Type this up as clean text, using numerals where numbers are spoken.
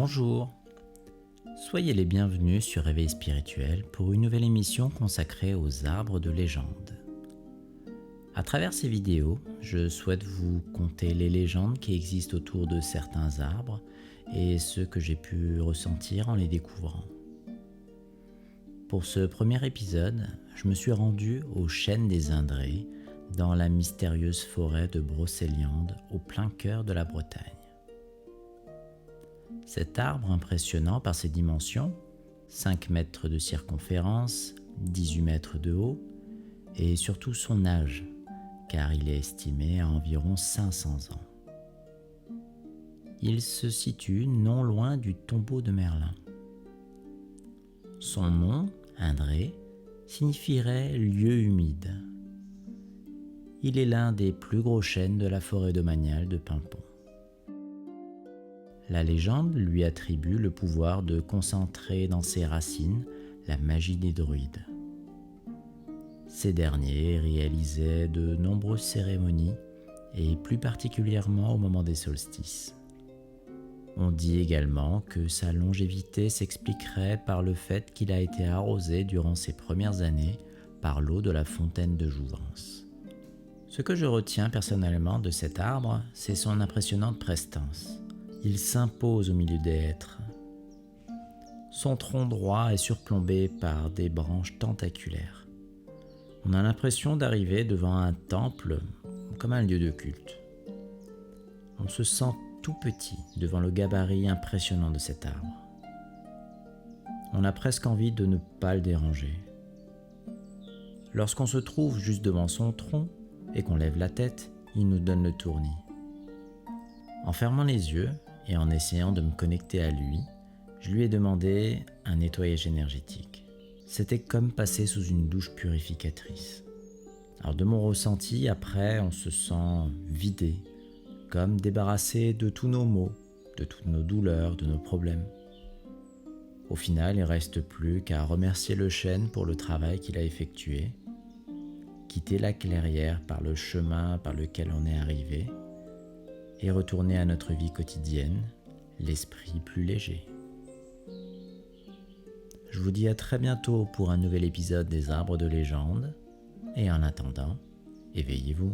Bonjour, soyez les bienvenus sur Réveil Spirituel pour une nouvelle émission consacrée aux arbres de légende. À travers ces vidéos, je souhaite vous conter les légendes qui existent autour de certains arbres et ce que j'ai pu ressentir en les découvrant. Pour ce premier épisode, je me suis rendu au chêne des Indrés, dans la mystérieuse forêt de Brocéliande, au plein cœur de la Bretagne. Cet arbre impressionnant par ses dimensions, 5 mètres de circonférence, 18 mètres de haut, et surtout son âge, car il est estimé à environ 500 ans. Il se situe non loin du tombeau de Merlin. Son nom, Indré, signifierait lieu humide. Il est l'un des plus gros chênes de la forêt domaniale de Paimpont. La légende lui attribue le pouvoir de concentrer dans ses racines la magie des druides. Ces derniers réalisaient de nombreuses cérémonies, et plus particulièrement au moment des solstices. On dit également que sa longévité s'expliquerait par le fait qu'il a été arrosé durant ses premières années par l'eau de la fontaine de Jouvence. Ce que je retiens personnellement de cet arbre, c'est son impressionnante prestance. Il s'impose au milieu des hêtres. Son tronc droit est surplombé par des branches tentaculaires. On a l'impression d'arriver devant un temple comme un lieu de culte. On se sent tout petit devant le gabarit impressionnant de cet arbre. On a presque envie de ne pas le déranger. Lorsqu'on se trouve juste devant son tronc et qu'on lève la tête, il nous donne le tournis. En fermant les yeux et en essayant de me connecter à lui, je lui ai demandé un nettoyage énergétique. C'était comme passer sous une douche purificatrice. Alors de mon ressenti, après, on se sent vidé, comme débarrassé de tous nos maux, de toutes nos douleurs, de nos problèmes. Au final, il ne reste plus qu'à remercier le chêne pour le travail qu'il a effectué, quitter la clairière par le chemin par lequel on est arrivé, et retourner à notre vie quotidienne, l'esprit plus léger. Je vous dis à très bientôt pour un nouvel épisode des Arbres de légende, et en attendant, éveillez-vous.